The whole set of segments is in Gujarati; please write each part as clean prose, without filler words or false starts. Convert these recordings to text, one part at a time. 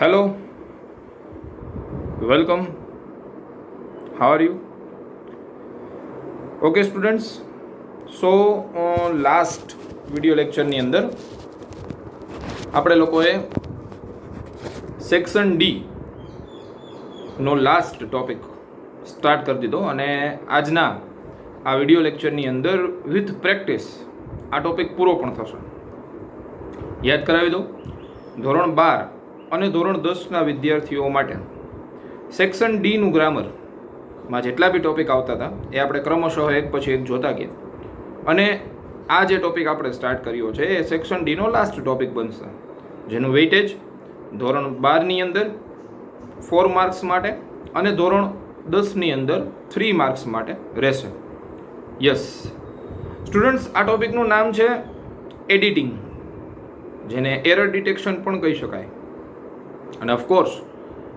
Hello, welcome. How are you? Okay, students. So, last video લેક્ચરની અંદર આપણે લોકોએ સેક્શન ડી નો લાસ્ટ ટોપિક સ્ટાર્ટ કરી દીધો અને આજના આ વિડિયો લેક્ચરની અંદર વિથ પ્રેક્ટિસ આ ટોપિક પૂરો પણ થશે. યાદ કરાવી દો, ધોરણ 12 અને ધોરણ 10ના વિદ્યાર્થીઓ માટે સેક્શન ડીનું ગ્રામરમાં જેટલા બી ટોપિક આવતા હતા એ આપણે ક્રમશઃ એક પછી એક જોતા ગયા અને આ જે ટોપિક આપણે સ્ટાર્ટ કર્યો છે એ સેક્શન ડીનો લાસ્ટ ટોપિક બનશે, જેનું વેઇટેજ ધોરણ 12ની અંદર 4 માર્ક્સ માટે અને ધોરણ 10ની અંદર 3 માર્ક્સ માટે રહેશે. યસ સ્ટુડન્ટ્સ, આ ટોપિકનું નામ છે એડિટિંગ, જેને એરર ડિટેક્શન પણ કહી શકાય. અને ઓફકોર્સ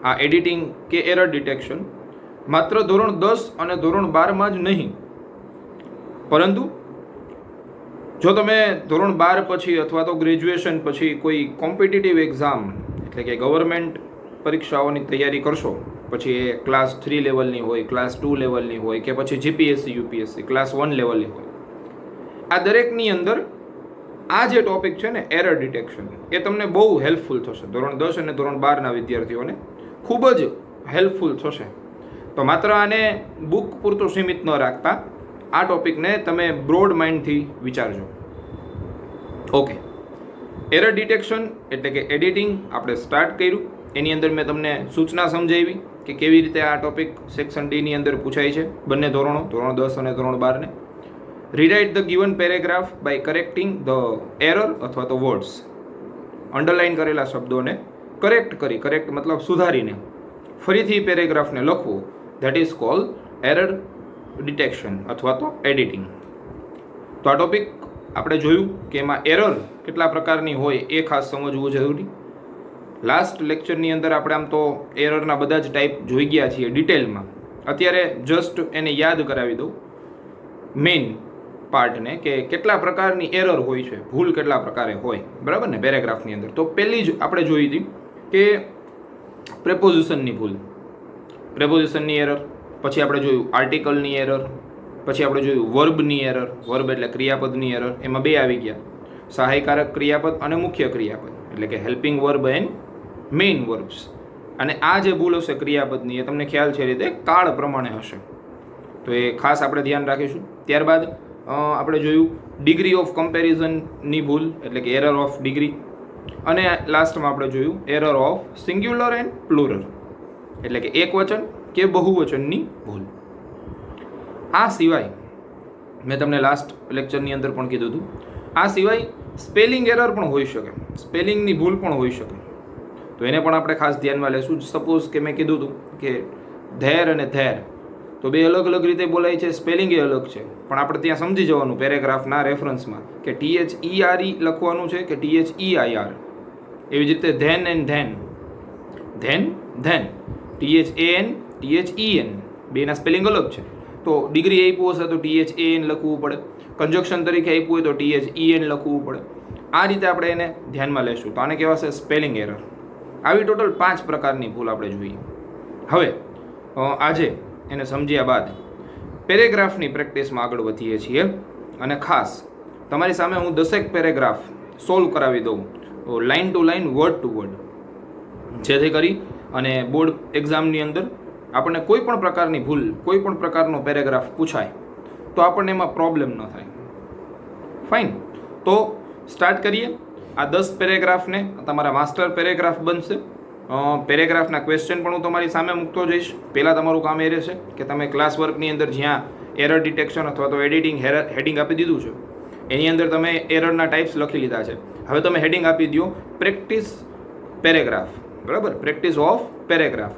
આ એડિટિંગ કે એરર ડિટેક્શન માત્ર ધોરણ 10 અને ધોરણ 12માં જ નહીં, પરંતુ જો તમે ધોરણ 12 પછી અથવા તો ગ્રેજ્યુએશન પછી કોઈ કોમ્પિટિટિવ એક્ઝામ એટલે કે ગવર્મેન્ટ પરીક્ષાઓની તૈયારી કરશો, પછી એ ક્લાસ 3 લેવલની હોય, ક્લાસ 2 લેવલની હોય કે પછી જીપીએસસી યુપીએસસી ક્લાસ 1 લેવલની હોય, આ દરેકની અંદર આ જે ટોપિક છે ને એરર ડિટેક્શન એ તમને બહુ હેલ્પફુલ થશે. ધોરણ 10 અને ધોરણ 12ના વિદ્યાર્થીઓને ખૂબ જ હેલ્પફુલ થશે. તો માત્ર આને બુક પૂરતું સીમિત ન રાખતા આ ટોપિકને તમે બ્રોડ માઇન્ડથી વિચારજો. ઓકે, એરર ડિટેક્શન એટલે કે એડિટિંગ આપણે સ્ટાર્ટ કર્યું. એની અંદર મેં તમને સૂચના સમજાવી કે કેવી રીતે આ ટોપિક સેક્શન ડીની અંદર પૂછાય છે બંને ધોરણો, ધોરણ 10 અને ધોરણ 12ને. Rewrite the given paragraph by correcting the error અથવા તો વર્ડ્સ. અંડરલાઇન કરેલા શબ્દોને કરેક્ટ મતલબ સુધારીને ફરીથી પેરેગ્રાફને લખવું, that is called error detection અથવા તો એડિટિંગ. તો આ ટોપિક આપણે જોયું કે એમાં એરર કેટલા પ્રકારની હોય એ ખાસ સમજવું જરૂરી. લાસ્ટ લેક્ચરની અંદર આપણે આમ તો એરરના બધા જ ટાઈપ જોઈ ગયા છીએ ડિટેલમાં. અત્યારે જસ્ટ એને યાદ કરાવી દઉં મેઇન પાર્ટને કે કેટલા પ્રકારની એરર હોય છે, ભૂલ કેટલા પ્રકારે હોય, બરાબર ને, પેરેગ્રાફની અંદર. તો પહેલી જ આપણે જોઈ હતી કે પ્રેપોઝિશનની ભૂલ, પ્રેપોઝિશનની એરર. પછી આપણે જોયું આર્ટિકલની એરર. પછી આપણે જોયું વર્બની એરર. વર્બ એટલે ક્રિયાપદની એરર. એમાં બે આવી ગયા, સહાયકારક ક્રિયાપદ અને મુખ્ય ક્રિયાપદ એટલે કે helping verb and main verbs. અને આ જે ભૂલ હશે ક્રિયાપદની એ તમને ખ્યાલ છે રીતે કાળ પ્રમાણે હશે, તો એ ખાસ આપણે ધ્યાન રાખીશું. ત્યારબાદ આપણે જોયું ડિગ્રી ઓફ કમ્પેરિઝનની ભૂલ એટલે કે એરર ઓફ ડિગ્રી. અને લાસ્ટમાં આપણે જોયું error of singular and plural એટલે કે એક વચન કે બહુવચનની ભૂલ. આ સિવાય મેં તમને લાસ્ટ લેક્ચરની અંદર પણ કીધું હતું, આ સિવાય સ્પેલિંગ એરર પણ હોઈ શકે, સ્પેલિંગની ભૂલ પણ હોઈ શકે. તો એને પણ આપણે ખાસ ધ્યાનમાં લેશું. સપોઝ કે મેં કીધું હતું કે ધેર અને ધેર, તો બે અલગ અલગ રીતે બોલાય છે, સ્પેલિંગ એ અલગ છે, પણ આપણે ત્યાં સમજી જવાનું પેરેગ્રાફના રેફરન્સમાં કે THERE લખવાનું છે કે THEIR. એવી જ રીતે than and then, than than, THAN બેના સ્પેલિંગ અલગ છે. તો ડિગ્રી આપ્યું હશે તો THAN લખવું પડે, કન્જક્શન તરીકે આપ્યું હોય તો THEN લખવું પડે. આ રીતે આપણે એને ધ્યાનમાં લેશું. તો આને કહેવાશે સ્પેલિંગ એરર. આવી ટોટલ 5 પ્રકારની ભૂલ આપણે જોઈએ. હવે આજે એને સમજ્યા બાદ પેરેગ્રાફની પ્રેક્ટિસમાં આગળ વધીએ છીએ. અને ખાસ તમારી સામે હું 10 પેરેગ્રાફ સોલ્વ કરાવી દઉં line to line, word to word, જેથી કરી અને બોર્ડ એક્ઝામની અંદર આપણને કોઈ પણ પ્રકારની ભૂલ, કોઈ પણ પ્રકારનો પેરેગ્રાફ પૂછાય તો આપણને એમાં પ્રોબ્લેમ ન થાય. ફાઇન, તો સ્ટાર્ટ કરીએ. આ 10 પેરેગ્રાફને તમારા માસ્ટર પેરેગ્રાફ બનશે. પેરેગ્રાફના ક્વેશ્ચન પણ હું તમારી સામે મૂકતો જઈશ. પહેલાં તમારું કામ એ રહેશે કે તમે ક્લાસ વર્કની અંદર જ્યાં એરર ડિટેક્શન અથવા તો એડિટિંગ હેડિંગ આપી દીધું છે એની અંદર તમે એરરના ટાઈપ્સ લખી લીધા છે. હવે તમે હેડિંગ આપી દો પ્રેક્ટિસ પેરેગ્રાફ, બરાબર, પ્રેક્ટિસ ઓફ પેરેગ્રાફ.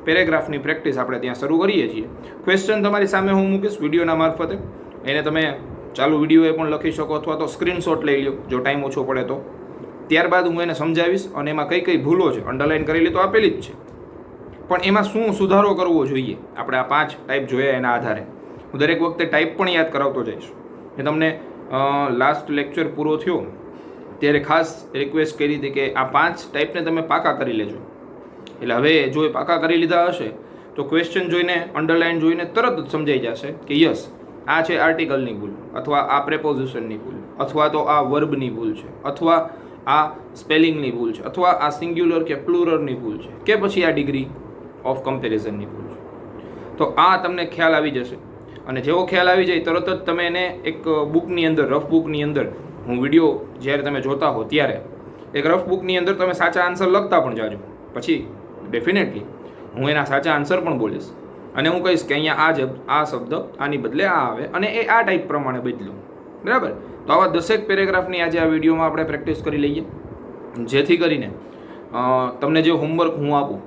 પેરેગ્રાફની પ્રેક્ટિસ આપણે ત્યાં શરૂ કરીએ છીએ. ક્વેશ્ચન તમારી સામે હું મૂકીશ વિડીયોના મારફતે, એને તમે ચાલુ વિડીયોએ પણ લખી શકો અથવા તો સ્ક્રીનશોટ લઈ લો જો ટાઈમ ઓછો પડે તો. ત્યારબાદ હું એને સમજાવીશ અને એમાં કઈ કઈ ભૂલો છે, અંડરલાઇન કરેલી તો આપેલી જ છે, પણ એમાં શું સુધારો કરવો જોઈએ આપણે આ 5 ટાઈપ જોયા એના આધારે. હું દરેક વખતે ટાઈપ પણ યાદ કરાવતો જઈશ. એ તમને લાસ્ટ લેક્ચર પૂરો થયો ત્યારે ખાસ રિક્વેસ્ટ કરી હતી કે આ 5 ટાઈપને તમે પાકા કરી લેજો. એટલે હવે જો એ પાકા કરી લીધા હશે તો ક્વેશ્ચન જોઈને અંડરલાઇન જોઈને તરત જ સમજાઈ જશે કે યસ આ છે આર્ટિકલની ભૂલ, અથવા આ પ્રેપોઝિશનની ભૂલ, અથવા તો આ વર્બની ભૂલ છે, અથવા આ સ્પેલિંગની ભૂલ છે, અથવા આ સિંગ્યુલર કે પ્લુરલની ભૂલ છે, કે પછી આ ડિગ્રી ઓફ કમ્પેરિઝનની ભૂલ છે. તો આ તમને ખ્યાલ આવી જશે. અને જેવો ખ્યાલ આવી જાય તરત જ તમે એને એક બુકની અંદર, રફ બુકની અંદર, હું વિડીયો જ્યારે તમે જોતા હો ત્યારે એક રફ બુકની અંદર તમે સાચા આન્સર લખતા પણ જાજો. પછી ડેફિનેટલી હું એના સાચા આન્સર પણ બોલીશ અને હું કહીશ કે અહીંયા આ શબ્દ આની બદલે આ આવે અને એ આ ટાઈપ પ્રમાણે બદલું. બરાબર? તો આવા 10 પેરેગ્રાફની આજે આ વિડીયોમાં આપણે પ્રેક્ટિસ કરી લઈએ, જેથી કરીને તમને જે હોમવર્ક હું આપું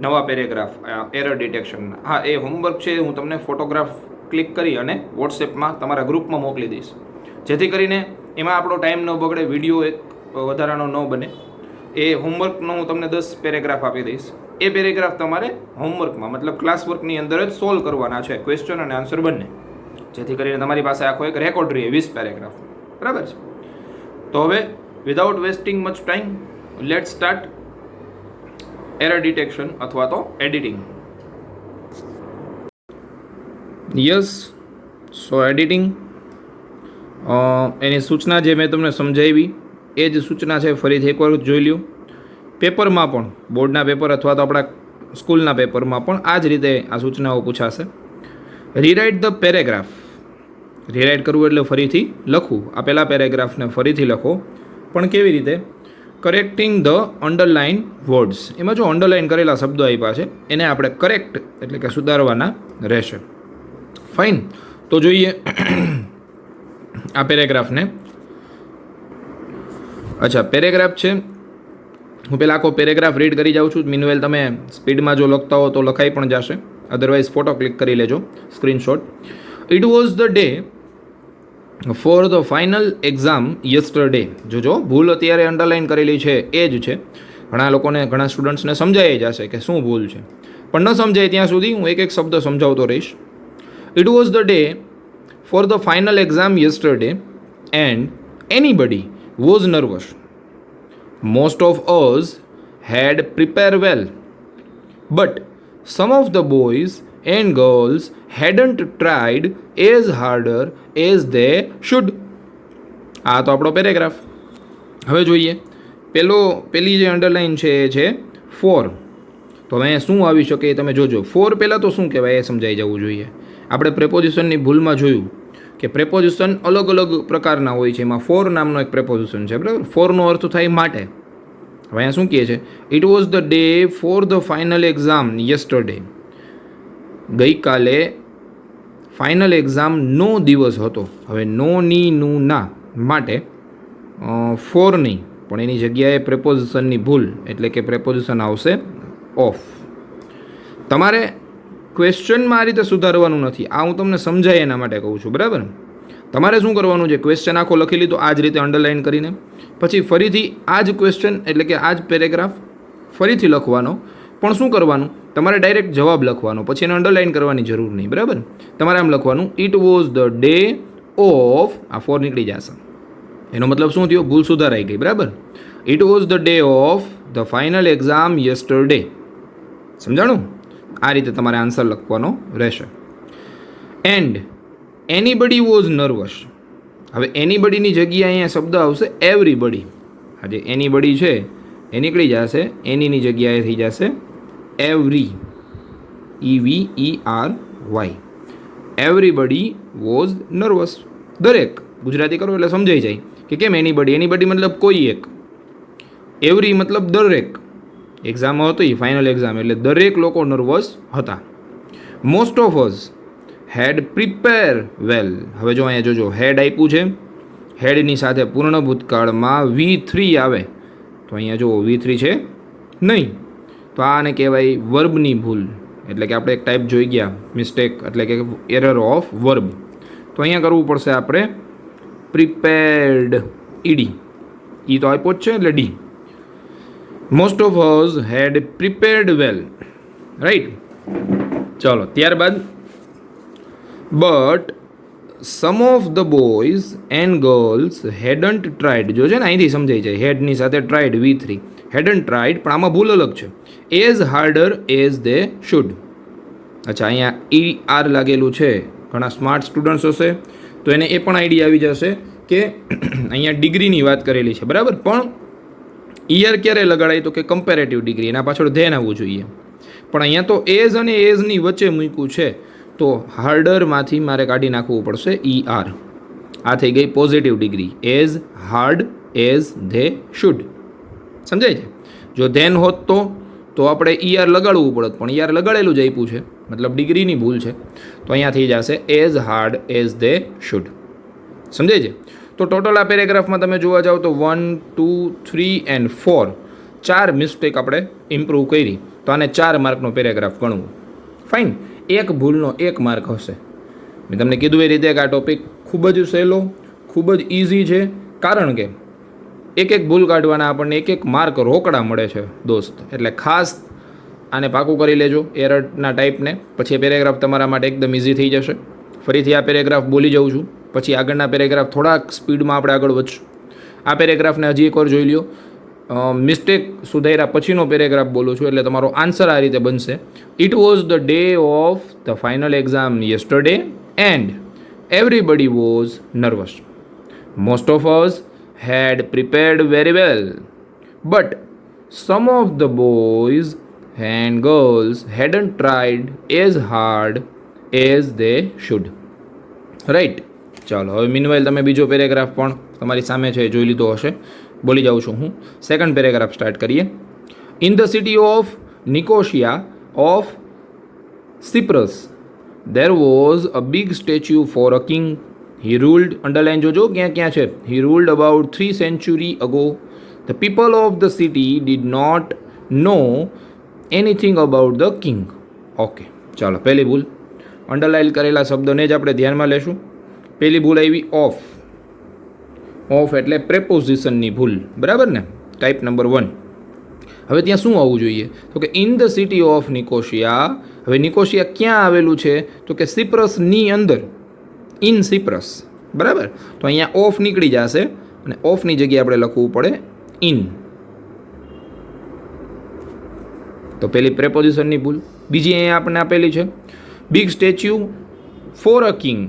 નવા પેરેગ્રાફ એરર ડિટેક્શનના, હા એ હોમવર્ક છે હું તમને ફોટોગ્રાફ ક્લિક કરી અને વોટ્સએપમાં તમારા ગ્રુપમાં મોકલી દઈશ, જેથી કરીને એમાં આપણો ટાઈમ ન બગડે, વિડીયો એક વધારાનો ન બને. એ હોમવર્કનો હું તમને 10 પેરેગ્રાફ આપી દઈશ. એ પેરેગ્રાફ તમારે હોમવર્કમાં મતલબ ક્લાસ વર્કની અંદર જ સોલ્વ કરવાના છે, ક્વેશ્ચન અને આન્સર બંને, જેથી કરીને તમારી પાસે આખો એક રેકોર્ડ રહે 20 પેરેગ્રાફ. બરાબર છે? તો હવે without wasting much time late start error detection અથવા તો એડિટિંગ. યસ, સો એડિટિંગ એની સૂચના જે મેં તમને સમજાવી એ જ સૂચના છે, ફરીથી એકવાર જોઈ લ્યો. પેપરમાં પણ, બોર્ડના પેપર અથવા તો આપણા સ્કૂલના પેપરમાં પણ આ જ રીતે આ સૂચનાઓ પૂછાશે. Rewrite the paragraph. રીરાઇટ કરવું એટલે ફરીથી લખવું. આ પહેલા પેરેગ્રાફને ફરીથી લખો, પણ કેવી રીતે? Correcting the underline words. એમાં જો અંડરલાઇન કરેલા શબ્દો આપ્યા છે એને આપણે કરેક્ટ એટલે કે સુધારવાના રહેશે. ફાઇન, તો જોઈએ આ પેરેગ્રાફને. અચ્છા, પેરેગ્રાફ છે, હું પહેલાં આખો પેરેગ્રાફ રીડ કરી જાઉં છું. મીનવેલ તમે સ્પીડમાં જો લખતા હો તો લખાઈ પણ જશે, અધરવાઇઝ ફોટો ક્લિક કરી લેજો, screenshot. It was the day for the final exam yesterday. જો ભૂલ અત્યારે અંડરલાઇન કરેલી છે એ જ છે. ઘણા લોકોને, ઘણા સ્ટુડન્ટ્સને સમજાઈ જશે કે શું ભૂલ છે, પણ ન સમજાય ત્યાં સુધી હું એક એક શબ્દ સમજાવતો રહીશ. It was the day for the final exam yesterday and anybody was nervous. Most of us had prepared well, but some of the boys and girls hadn't tried as harder as they should. આ તો આપણો પેરેગ્રાફ. હવે જોઈએ પેલી જે અંડરલાઇન છે એ છે ફોર. તો હવે શું આવી શકે એ તમે જોજો. ફોર પહેલાં તો શું કહેવાય એ સમજાઈ જવું જોઈએ. આપણે પ્રેપોઝિશનની ભૂલમાં જોયું કે પ્રેપોઝિશન અલગ અલગ પ્રકારના હોય છે. એમાં ફોર નામનો એક પ્રેપોઝિશન છે, બરાબર? ફોરનો અર્થ થાય માટે. હવે અહીંયા શું કહે છે? It was the day for the final exam yesterday. ગઈકાલે ફાઇનલ એક્ઝામનો દિવસ હતો. હવે નો ની નું ના માટે ફોર નહીં, પણ એની જગ્યાએ પ્રેપોઝિશનની ભૂલ એટલે કે પ્રેપોઝિશન આવશે ઓફ. તમારે ક્વેશ્ચનમાં આ રીતે સુધારવાનું નથી, આ હું તમને સમજાય એના માટે કહું છું, બરાબર? તમારે શું કરવાનું છે? ક્વેશ્ચન આખો લખી લીધો આ જ રીતે અંડરલાઇન કરીને, પછી ફરીથી આ જ ક્વેશ્ચન એટલે કે આ જ પેરેગ્રાફ ફરીથી લખવાનો, પણ શું કરવાનું? તમારે ડાયરેક્ટ જવાબ લખવાનો, પછી એને અંડરલાઇન કરવાની જરૂર નહીં, બરાબર? તમારે આમ લખવાનું, it was the day of, આ ફોર નીકળી જશે. એનો મતલબ શું થયો? ભૂલ સુધારાઈ ગઈ, બરાબર? It was the day of the final exam yesterday. સમજાણું? આ રીતે તમારે આન્સર લખવાનો રહેશે. And anybody was nervous. હવે એનીબડીની જગ્યાએ અહીંયા શબ્દ આવશે એવરીબડી. આ જે એનીબડી છે એ નીકળી જશે, એનીની જગ્યાએ થઈ જશે every, EVERY. Everybody was nervous. દરેક, ગુજરાતી કરો એટલે સમજાઈ જાય કે કેમ એનીબડી. એનીબડી મતલબ કોઈ એક, એવરી મતલબ દરેક. એક્ઝામ હતી, ફાઇનલ એક્ઝામ, એટલે દરેક લોકો નર્વસ હતા. Most of us had prepared well. હવે જો અહીંયા જોજો, હેડ આપ્યું છે, હેડની સાથે પૂર્ણ ભૂતકાળમાં V3 આવે તો અહીંયા જો V3 છે નહીં, તો આને કહેવાય વર્બની ભૂલ. એટલે કે આપણે એક ટાઈપ જોઈ ગયા મિસ્ટેક, એટલે કે એરર ઓફ વર્બ. તો અહીંયા કરવું પડશે આપણે પ્રિપેર્ડ, ED. તો આપ્યો જ છે એટલે D. Most of us had prepared well, right? ચલો, ત્યારબાદ but some of the boys and girls hadn't tried. જો છે ને અહીંથી સમજાઈ જાય, હેડની સાથે ટ્રાઇડ V3, હેડન્ટ ટ્રાઈડ, પણ આમાં ભૂલ અલગ છે. As harder as they should. અચ્છા, અહીંયા ER લાગેલું છે. ઘણા સ્માર્ટ સ્ટુડન્ટ્સ હશે તો એને એ પણ આઈડિયા આવી જશે કે અહીંયા ડિગ્રીની વાત કરેલી છે, બરાબર. પણ ER ક્યારે લગાડાય તો કે કમ્પેરેટિવ ડિગ્રી, એના પાછળ ધ્યાન આવવું જોઈએ. પણ અહીંયા તો એઝ અને એઝની વચ્ચે મૂક્યું છે, તો હાર્ડરમાંથી મારે કાઢી નાખવું પડશે ER. આ થઈ ગઈ positive degree. As hard as they should. સમજાય છે? જો ધેન હોત તો આપણે ER લગાડવું પડત, પણ ER લગાડેલું જ આપ્યું છે, મતલબ ડિગ્રીની ભૂલ છે. તો અહીંયા થઈ જશે as hard as they should. સમજાય છે? તો ટોટલ આ પેરેગ્રાફમાં તમે જોવા જાઓ તો 1, 2, 3 એન્ડ 4 4 મિસ્ટેક આપણે ઇમ્પ્રૂવ કરી. તો આને 4 માર્કનો પેરેગ્રાફ ગણવું. ફાઇન. એક ભૂલનો 1 માર્ક હશે. મેં તમને કીધું એ રીતે કે આ ટોપિક ખૂબ જ સહેલો, ખૂબ જ ઇઝી છે, કારણ કે એક ભૂલ કાઢવાના આપણને એક માર્ક રોકડા મળે છે દોસ્ત. એટલે ખાસ આને પાકું કરી લેજો એરરના ટાઈપને. પછી એ પેરેગ્રાફ તમારા માટે એકદમ ઇઝી થઈ જશે. ફરીથી આ પેરેગ્રાફ બોલી જાઉં છું, પછી આગળના પેરેગ્રાફ થોડાક સ્પીડમાં આપણે આગળ વધશું. આ પેરેગ્રાફને હજી એકવાર જોઈ લ્યો. મિસ્ટેક સુધાર્યા પછીનો પેરેગ્રાફ બોલું છું, એટલે તમારો આન્સર આ રીતે બનશે. It was the day of the final exam yesterday and everybody was nervous. Most of us had prepared very well, but some of the boys and girls hadn't tried as hard as they should. Right. ચાલો, હવે મીનવાઇલ તમે બીજો પેરેગ્રાફ પણ તમારી સામે છે જોઈ લીધો હશે. બોલી જાઉં છું હું. સેકન્ડ પેરેગ્રાફ સ્ટાર્ટ કરીએ. In the city of Nicosia of Cyprus there was a big statue for a king. He ruled, underline જોજો ક્યાં ક્યાં છે. He ruled about 3 centuries ago. The people of the city did not know anything about the king. Okay, ચાલો પહેલી ભૂલ. અંડરલાઇન કરેલા શબ્દને જ આપણે ધ્યાનમાં લેશું. પહેલી ભૂલ આવી ઓફ. ઓફ એટલે પ્રેપોઝિશનની ભૂલ, બરાબર ને? Type number 1. હવે ત્યાં શું આવવું જોઈએ? તો કે ઇન ધ સિટી ઓફ નિકોશિયા. હવે નિકોશિયા ક્યાં આવેલું છે? તો કે સિપ્રસની અંદર. ઇન સિપ્રસ, બરાબર. તો અહીંયા ઓફ નીકળી જશે અને ઓફની જગ્યાએ આપણે લખવું પડે ઇન. તો પેલી પ્રેપોઝિશનની ભૂલ. બીજી અહીંયા આપણને આપેલી છે big statue for a king.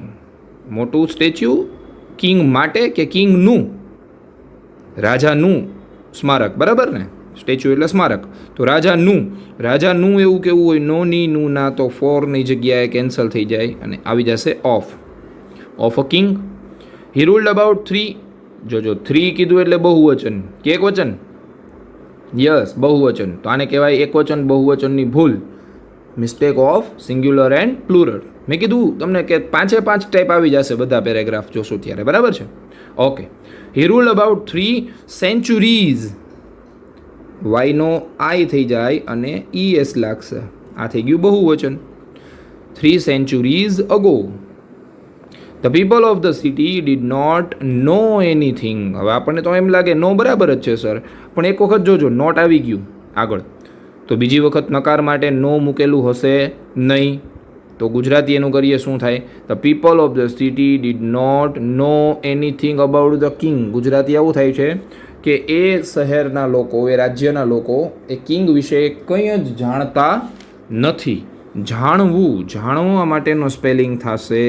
મોટું સ્ટેચ્યુ કિંગ માટે કે કિંગનું? રાજાનું સ્મારક, બરાબર ને? સ્ટેચ્યુ એટલે સ્મારક. તો રાજાનું એવું કેવું હોય? નો ની નું ના, તો ફોરની જગ્યાએ કેન્સલ થઈ જાય અને આવી જશે of. Of a king. He ruled about 3. જોજો 3 કીધું એટલે બહુવચન કે એકવચન? યસ, બહુવચન. તો આને કહેવાય એકવચન બહુવચનની ભૂલ. Mistake of singular and plural. મેં કીધું તમને કે 5 ટાઈપ આવી જશે બધા પેરેગ્રાફ જોશો ત્યારે, બરાબર છે? Okay. He ruled about 3 centuries. વાયનો આઈ થઈ જાય અને ES લાગશે. આ થઈ ગયું બહુવચન. 3 centuries ago. The people of the city did not know anything. હવે આપણને તો એમ લાગે નો બરાબર જ છે સર, પણ એક વખત જોજો નોટ આવી ગયું આગળ, તો બીજી વખત નકાર માટે નો મૂકેલું હશે નહીં. તો ગુજરાતી એનું કરીએ શું થાય? The people of the city did not know anything about the king. Gujarati આવું થાય છે કે એ શહેરના લોકો, એ રાજ્યના લોકો એ કિંગ વિશે કંઈ જ જાણતા નથી. જાણવા માટેનો સ્પેલિંગ થશે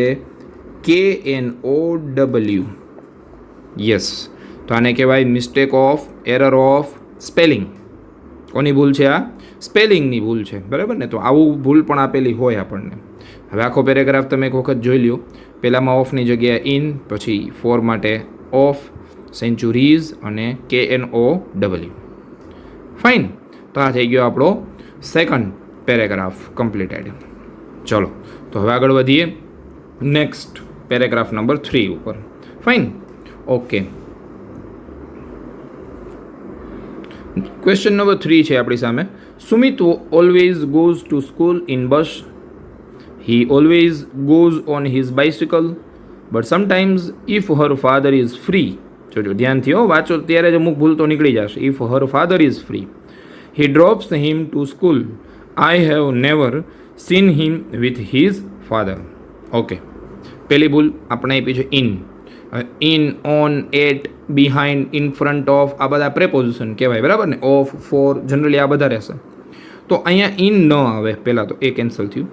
KNOW. યસ. તો આને કહેવાય mistake of, error of spelling. કોની ભૂલ છે? આ સ્પેલિંગની ભૂલ છે, બરાબર ને? તો આવું ભૂલ પણ આપેલી હોય આપણને. હવે આખો પેરેગ્રાફ તમે એક વખત જોઈ લ્યો. પહેલામાં ઓફની જગ્યાએ ઇન, પછી 4 માટે ઓફ, સેન્ચુરીઝ અને KNOW. ફાઇન. તો આ થઈ ગયો આપણો સેકન્ડ પેરેગ્રાફ કમ્પ્લીટેડ. ચલો, તો હવે આગળ વધીએ નેક્સ્ટ પેરેગ્રાફ નંબર 3 ઉપર. ફાઇન. ઓકે. ક્વેશ્ચન નંબર 3 છે આપણી સામે. Sumit always goes to school in bus. He always goes on his bicycle, but sometimes if her father is free. જોજો ધ્યાનથી વાંચો ત્યારે જ અમુક ભૂલ તો નીકળી જશે. If her father is free, he drops him to school. I have never seen him with his father. Okay. પહેલી ભૂલ આપણે આપી છે in. In, on, at, behind, in front of, આ બધા પ્રેપોઝિશન કહેવાય, બરાબર ને? ઓફ, ફોર, જનરલી આ બધા રહેશે. તો અહીંયા ઇન ન આવે, પહેલાં તો એ કેન્સલ થયું.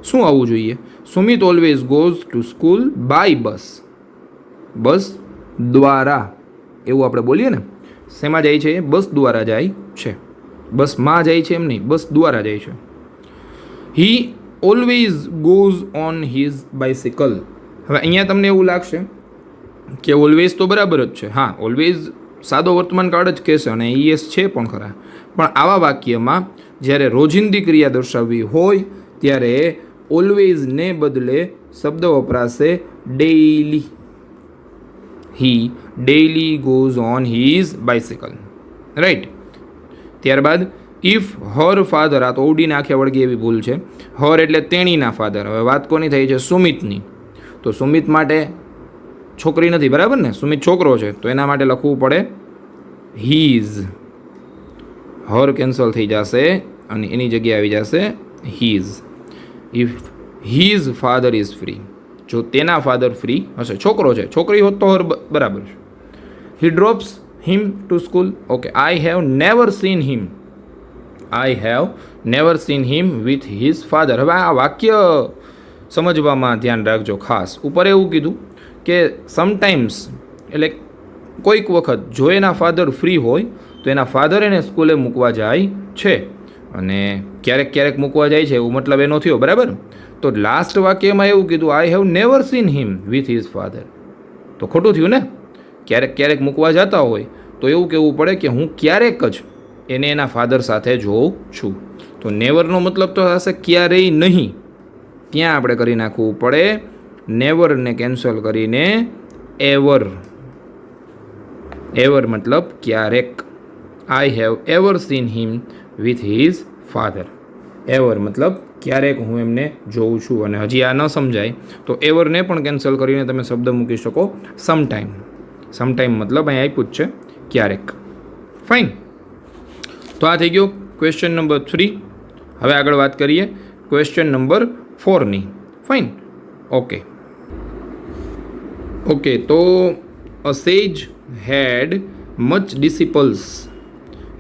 શું આવવું જોઈએ? Sumit always goes to school by bus. Bus દ્વારા, એવું આપણે બોલીએ ને. શેમાં જાય છે? બસ દ્વારા જાય છે. બસમાં જાય છે એમ નહીં, બસ દ્વારા જાય છે. He always goes on his bicycle. હવે અહીંયા તમને એવું લાગશે કે ઓલવેઝ તો બરાબર જ છે. હા, ઓલવેઝ સાદો વર્તમાન કાળ જ કહેશે અને ઈએસ છે પણ ખરા. પણ આવા વાક્યમાં જ્યારે રોજિંદી ક્રિયા દર્શાવવી હોય ત્યારે ઓલવેઝને બદલે શબ્દ વપરાશે daily. He daily goes on his bicycle, right. ત્યારબાદ ઇફ હર ફાધર, આ તો ઓડીને આંખે વળગી એવી ભૂલ છે. હર એટલે તેણીના ફાધર. હવે વાત કોની થઈ છે? સુમિતની. તો સુમિત માટે છોકરી નથી, બરાબર ને? સુમિત છોકરો છે, તો એના માટે લખવું પડે હીઝ. હર કેન્સલ થઈ જશે અને એની જગ્યાએ આવી જશે his. If his father is free, જો તેના ફાધર ફ્રી હશે. છોકરો છે, છોકરી હોત તો હર બરાબર છે. He drops him to school. Okay, I have never seen him. I have never seen him with his father. હવે આ વાક્ય સમજવામાં ધ્યાન રાખજો ખાસ. ઉપર એવું કીધું કે સમટાઈમ્સ એટલે કોઈક વખત જો એના ફાધર ફ્રી હોય તો એના ફાધર એને સ્કૂલે મૂકવા જાય છે, અને ક્યારેક ક્યારેક મૂકવા જાય છે, એવું મતલબ એનો થયો, બરાબર? તો લાસ્ટ વાક્યમાં એવું કીધું આઈ have never seen him with his father, તો ખોટું થયું ને? ક્યારેક ક્યારેક મૂકવા જતા હોય તો એવું કહેવું પડે કે હું ક્યારેક જ એને એના ફાધર સાથે જોઉં છું. તો નેવરનો મતલબ તો થશે ક્યારેય નહીં. ત્યાં આપણે કરી નાખવું પડે નેવરને કેન્સલ કરીને એવર. એવર મતલબ ક્યારેક. I have ever scene him with his father. Ever મતલબ ક્યારેક હું એમને જોઉં છું. અને હજી આ ન સમજાય તો એવરને પણ કેન્સલ કરીને તમે શબ્દ મૂકી શકો સમટાઈમ. સમટાઈમ મતલબ અહીં આપ્યું જ છે ક્યારેક. ફાઇન. તો આ થઈ ગયો ક્વેશ્ચન નંબર 3. હવે આગળ વાત કરીએ ક્વેશ્ચન નંબર 4ની. ફાઇન. ઓકે, તો અ સેજ હેડ મચ ડિસિપલ્સ.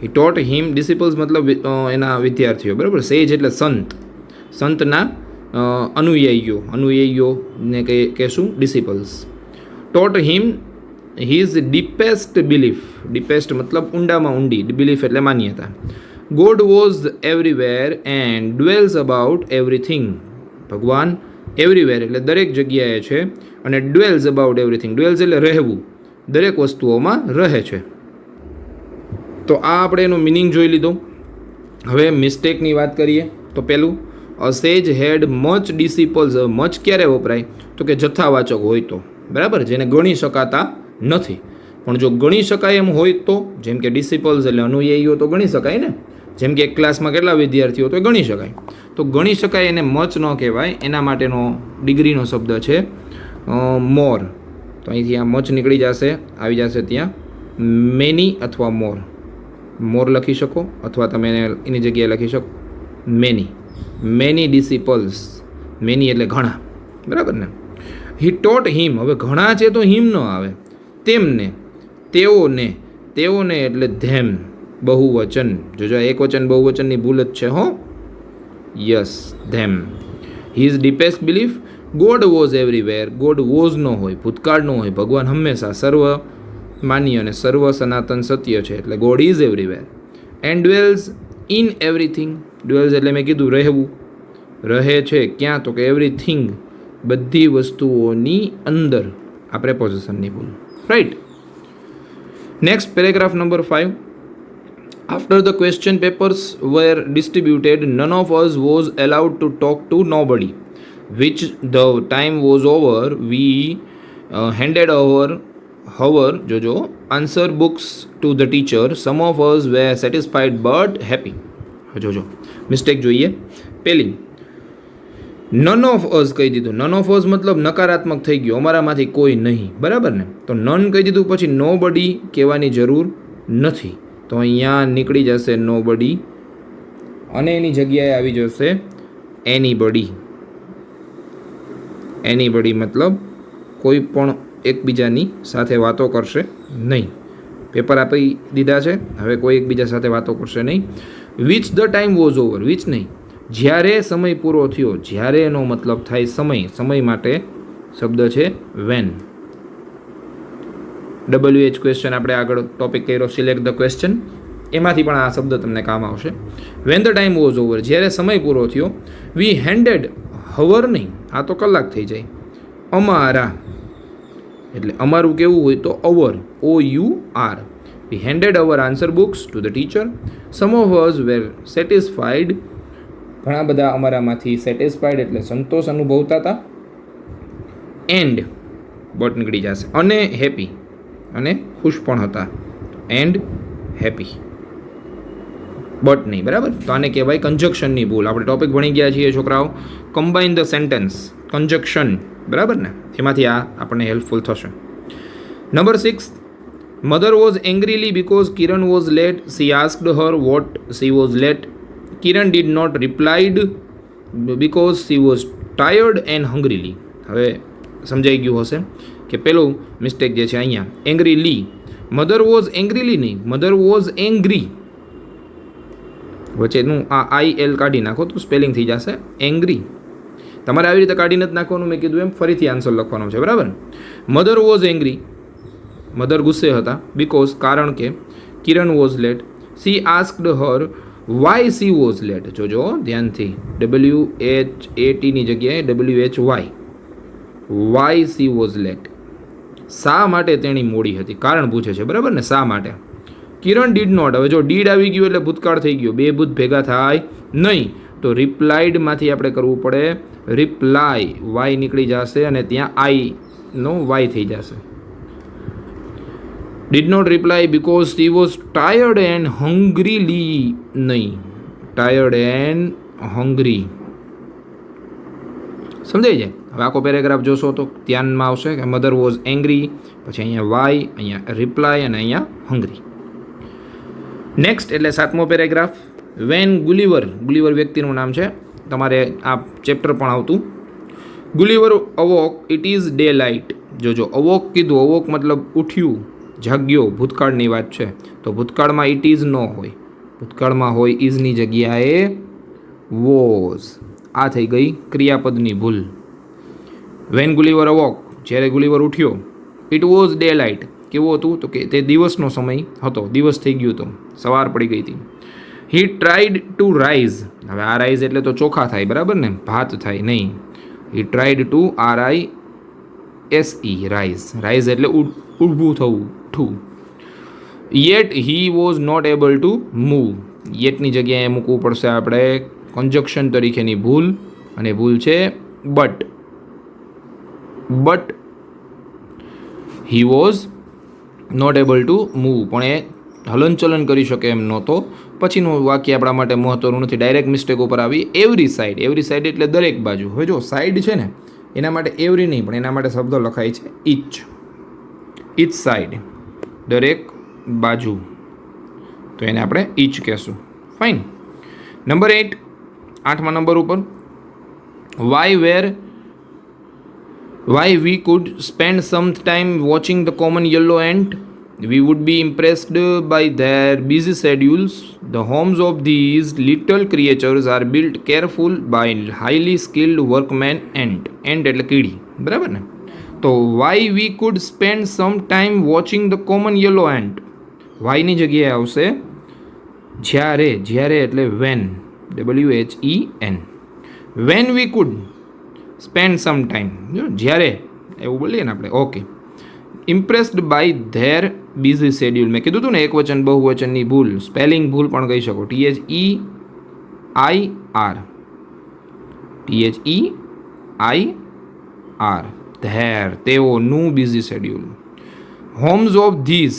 હી ટોટ હિમ. ડિસિપલ્સ મતલબ એના વિદ્યાર્થીઓ, બરાબર? સેજ એટલે સંત. સંતના અનુયાયીઓને કહેશું disciples. Taught him his deepest belief. Deepest મતલબ ઊંડામાં ઊંડી, બિલીફ એટલે માન્યતા. God was everywhere and dwells about everything. ભગવાન એવરીવેર એટલે દરેક જગ્યાએ છે, અને ડ્વેલ્સ અબાઉટ એવરીથિંગ, ડ્વેલ્સ એટલે રહેવું, દરેક વસ્તુઓમાં રહે છે. તો આ આપણે એનો મિનિંગ જોઈ લીધો. હવે મિસ્ટેકની વાત કરીએ તો પહેલું અ સેજ હેડ મચ ડિસિપલ્સ. મચ ક્યારે વપરાય? તો કે જથ્થાવાચક હોય તો, બરાબર? જેને ગણી શકાતા નથી. પણ જો ગણી શકાય એમ હોય તો, જેમ કે ડિસિપલ્સ એટલે અનુયાયીઓ, તો ગણી શકાય ને. જેમ કે એક ક્લાસમાં કેટલા વિદ્યાર્થીઓ, તો ગણી શકાય. તો ગણી શકાય એને મચ ન કહેવાય. એના માટેનો ડિગ્રીનો શબ્દ છે મોર. તો અહીંથી આ મચ નીકળી જશે, આવી જશે ત્યાં મેની અથવા મોર. મોર લખી શકો અથવા તમે એની જગ્યાએ લખી શકો મેની. મેની ડિસિપલ્સ. મેની એટલે ઘણા, બરાબર ને? હી ટોટ હિમ. હવે ઘણા છે તો હિમ ન આવે. તેમને, તેઓને, તેઓને એટલે ધેમ, બહુવચન. જોજો એક વચન બહુવચનની ભૂલ જ છે હો. Yes, them. His deepest belief. God was everywhere. God was નો હોય, ભૂતકાળ નો હોય. ભગવાન હંમેશા સર્વ માન્ય અને સર્વ સનાતન સત્ય છે, એટલે God is everywhere. And dwells in everything. Dwells એટલે મેં કીધું રહેવું, રહે છે ક્યાં? તો કે એવરીથિંગ, બધી વસ્તુઓની અંદર. આ પ્રેપોઝિશનની ભૂલ, right? Next paragraph number 5. After the question papers were distributed, none of us was allowed to talk to nobody. Which the time was over, we handed our answer books to the teacher. Some of us were satisfied but happy. જોજો મિસ્ટેક જોઈએ. પહેલી નન ઓફ અસ કહી દીધું. નન ઓફ અસ મતલબ નકારાત્મક થઈ ગયો, અમારામાંથી કોઈ નહીં, બરાબર ને? તો નન કહી દીધું પછી નો બડી કહેવાની જરૂર નથી. તો અહીંયા નીકળી જશે નો બડી અને એની જગ્યાએ આવી જશે એની બડી. એની બડી મતલબ કોઈ પણ એકબીજાની સાથે વાતો કરશે નહીં. પેપર આપી દીધા છે, હવે કોઈ એકબીજા સાથે વાતો કરશે નહીં. Which the time was over, which નહીં, જ્યારે સમય પૂરો થયો. જ્યારે એનો મતલબ થાય સમય, સમય માટે શબ્દ છે વેન. WH ક્વેશ્ચન આપણે આગળ ટોપિક કર્યો સિલેક્ટ ધ ક્વેશ્ચન, એમાંથી પણ આ શબ્દ તમને કામ આવશે. When the time was over, જ્યારે સમય પૂરો થયો. વી હેન્ડેડ, હવર નહીં, આ તો કલાક થઈ જાય. અમારા એટલે અમારું કેવું હોય તો our, OUR. We handed our answer books to the teacher. Some of us were satisfied, ઘણા બધા અમારામાંથી સેટિસ્ફાઈડ એટલે સંતોષ અનુભવતા હતા. એન્ડ બટ નીકળી જશે. અને હેપી, અને ખુશ પણ હતા. એન્ડ હેપી, બટ નહીં. બરાબર, તો આને કહેવાય કંજક્શનની ભૂલ. આપણે ટોપિક ભણી ગયા છીએ છોકરાઓ, કમ્બાઇન ધ સેન્ટેન્સ, કંજક્શન. બરાબર ને, એમાંથી આ આપણને હેલ્પફુલ થશે. Number 6, mother was angrily because Kiran was late. She asked her what she was late. Kiran did not replied because she was tired and hungrily. હવે સમજાઈ ગયું હશે કે પેલું મિસ્ટેક જે છે અહીંયા એંગ્રીલી, મધર વોઝ એંગ્રીલી નહીં, મધર વોઝ એંગ્રી. વચ્ચેનું આ IL કાઢી નાખો તો સ્પેલિંગ થઈ જશે એંગ્રી. તમારે આવી રીતે કાઢીને જ નાખવાનું, મેં કીધું એમ ફરીથી આન્સર લખવાનો છે. બરાબર, મધર વોઝ એંગ્રી, મધર ગુસ્સે હતા. બીકોઝ, કારણ કે. Kiran was late. She asked her why she was late. જોજો ધ્યાનથી, WHAT ની જગ્યાએ WHY, why she was late. શા માટે તેણી મોડી હતી, કારણ પૂછે છે. બરાબર ને, શા માટે. કિરણ ડીડ નોટ, હવે જો ડીડ આવી ગયું એટલે ભૂતકાળ થઈ ગયો, બે ભૂત ભેગા થાય નહીં, તો રિપ્લાઇડમાંથી આપણે કરવું પડે રિપ્લાય. વાય નીકળી જશે અને ત્યાં આઈ નો વાય થઈ જશે. Did not reply because she was tired and hungrily નહીં, ટાયર્ડ એન્ડ હંગ્રી. સમજાઈ જાય. હવે આખો પેરેગ્રાફ જોશો તો ધ્યાનમાં આવશે કે મધર વોઝ એંગ્રી, પછી અહીંયા વાય, અહીંયા રિપ્લાય અને અહીંયા હંગ્રી. નેક્સ્ટ એટલે 7મો પેરેગ્રાફ. વેન ગુલિવર, ગુલિવર વ્યક્તિનું નામ છે, તમારે આ ચેપ્ટર પણ આવતું. ગુલિવર અવોક ઇટ ઇઝ ડે લાઇટ. જોજો અવોક કીધું, અવોક મતલબ ઉઠ્યું, જાગ્યો, ભૂતકાળની વાત છે. તો ભૂતકાળમાં ઇટ ઇઝ ન હોય, ભૂતકાળમાં હોય ઇઝની જગ્યાએ વોઝ. આ થઈ ગઈ ક્રિયાપદની ભૂલ. વેન ગુલિવર અવોક, જ્યારે ગુલિવર ઉઠ્યો. ઇટ વોઝ ડે લાઇટ, કેવું હતું તો કે તે દિવસનો સમય હતો, દિવસ થઈ ગયો હતો, સવાર પડી ગઈ હતી. હી ટ્રાઈડ ટુ રાઇઝ, હવે આ રાઇઝ એટલે તો ચોખા થાય. બરાબર ને, ભાત થાય નહીં. He tried to RISE, rise. Rise એટલે ઊભું થવું, ઉઠવું. Yet he was not able to move, યેટની જગ્યાએ મૂકવું પડશે આપણે કંજક્શન તરીકેની ભૂલ, અને ભૂલ છે but. But he was not able to move, પણ એ હલનચલન કરી શકે એમ નહોતો. પછીનું વાક્ય આપણા માટે મહત્વનું નથી, ડાયરેક્ટ મિસ્ટેક ઉપર આવી. એવરી સાઈડ, એવરી સાઈડ એટલે દરેક બાજુ. હવે જો સાઈડ છે ને, એના માટે એવરી નહીં, પણ એના માટે શબ્દ લખાય છે ઈચ. ઈચ સાઈડ, દરેક બાજુ, તો એને આપણે ઈચ કહેશું. ફાઇન. નંબર 8, 8મા નંબર ઉપર. Why we could spend some time watching the common yellow ant. We would be impressed by their busy schedules. The homes of these little creatures are built careful by highly skilled workmen ant. Ant એટલે કીડી. બરાબર ને? તો why we could spend some time watching the common yellow ant. why ની જગ્યાએ આવશે જ્યારે. જ્યારે એટલે when, WHEN. when we could spend some time, જ્યારે એવું બોલીએ ને આપણે. Okay. Impressed by their busy schedule, મેં કીધું હતું ને એક વચન બહુવચનની ભૂલ, સ્પેલિંગ ભૂલ પણ કહી શકો. THEIR, THEIR, ધેર, તેઓનું busy schedule. Homes of these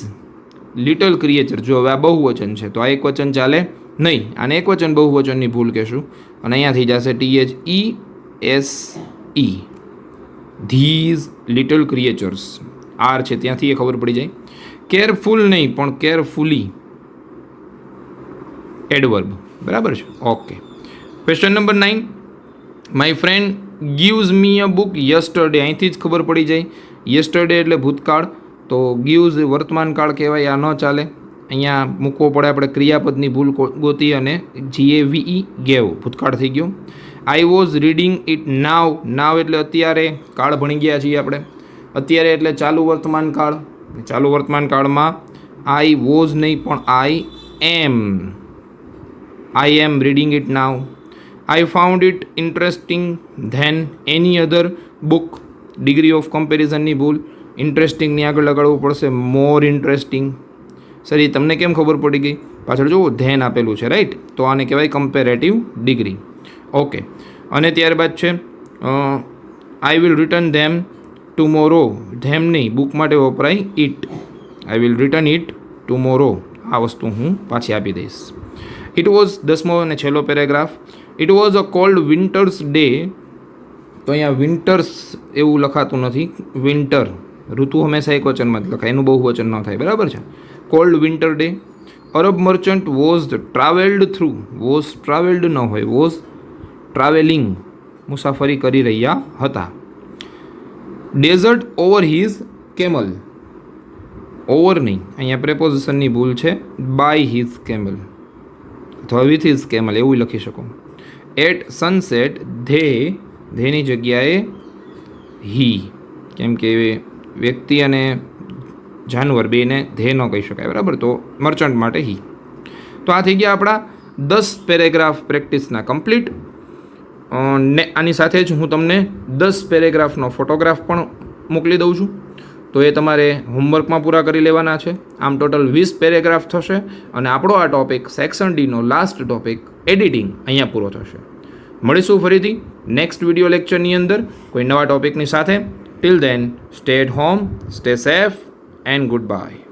little creature, જો હવે આ બહુવચન છે તો આ એક વચન ચાલે નહીં, આને એક વચન બહુવચનની ભૂલ કહેશું, અને અહીંયા થઈ જશે THESE, these little creatures. Are છે ત્યાંથી એ ખબર પડી જાય. કેરફુલ નહીં પણ કેરફુલી, એડવર્બ. બરાબર છે. Okay. Question number 9. My friend gives me a book yesterday, અહીંથી જ ખબર પડી જાય યસ્ટરડે એટલે ભૂતકાળ, તો ગીવ્સ વર્તમાન કાળ કહેવાય, આ ન ચાલે. અહીંયા મૂકવો પડે આપણે ક્રિયાપદની ભૂલ ગોતી અને GAVE ગેવ ભૂતકાળ થઈ ગયો. I was reading it now, now એટલે અત્યારે, કાળ ભણી ગયા છીએ આપણે. અત્યારે એટલે ચાલુ વર્તમાન કાળ, ચાલુ વર્તમાન કાળમાં આઈ વોઝ નહીં પણ I am reading it now. I found it interesting then any other book, degree of કમ્પેરિઝનની ભૂલ, ઇન્ટરેસ્ટિંગની આગળ લગાડવું પડશે મોર ઇન્ટરેસ્ટિંગ. સર એ તમને કેમ ખબર પડી ગઈ? પાછળ જુઓ ધેન આપેલું છે, રાઈટ, તો આને કહેવાય કમ્પેરેટિવ ડિગ્રી. ઓકે, અને ત્યારબાદ છે I will return them tomorrow, them નહીં, બુક માટે વપરાય it. I will return it tomorrow, આ વસ્તુ હું પાછી આપી દઈશ. ઇટ વોઝ 10મો અને છેલ્લો paragraph. It was a cold winters day, તો અહીંયા વિન્ટર્સ એવું લખાતું નથી, વિન્ટર, ઋતુ હંમેશા એક વચનમાં જ લખાય, એનું બહુ વચન ન થાય, બરાબર છે. Cold winter day. Arab merchant was travelled through, was travelled ન હોય, વોઝ ટ્રાવેલિંગ, મુસાફરી કરી રહ્યા હતા. Desert over his camel, over નહીં, અહીંયા પ્રેપોઝિશનની ભૂલ છે, બાય હિઝ કેમલ અથવા વિથ હિઝ કેમલ એવું લખી શકો. એટ સનસેટ, ધેની જગ્યાએ હી, કેમ કે વ્યક્તિ અને જાનવર બેને ધે ન કહી શકાય, બરાબર, તો મર્ચન્ટ માટે હી. તો આ થઈ ગયા આપણા 10 પેરેગ્રાફ પ્રેક્ટિસના કમ્પ્લીટ. ને આની સાથે જ હું તમને 10 પેરેગ્રાફનો ફોટોગ્રાફ પણ મોકલી દઉં છું, તો એ તમારે હોમવર્કમાં પૂરા કરી લેવાના છે. આમ ટોટલ 20 પેરેગ્રાફ થશે અને આપણો આ ટોપિક સેક્શન ડીનો લાસ્ટ ટોપિક એડિટિંગ અહીંયા પૂરો થશે. મળીશું ફરીથી નેક્સ્ટ વિડીયો લેક્ચરની અંદર કોઈ નવા ટોપિકની સાથે. Till then, stay at home, stay safe and good by.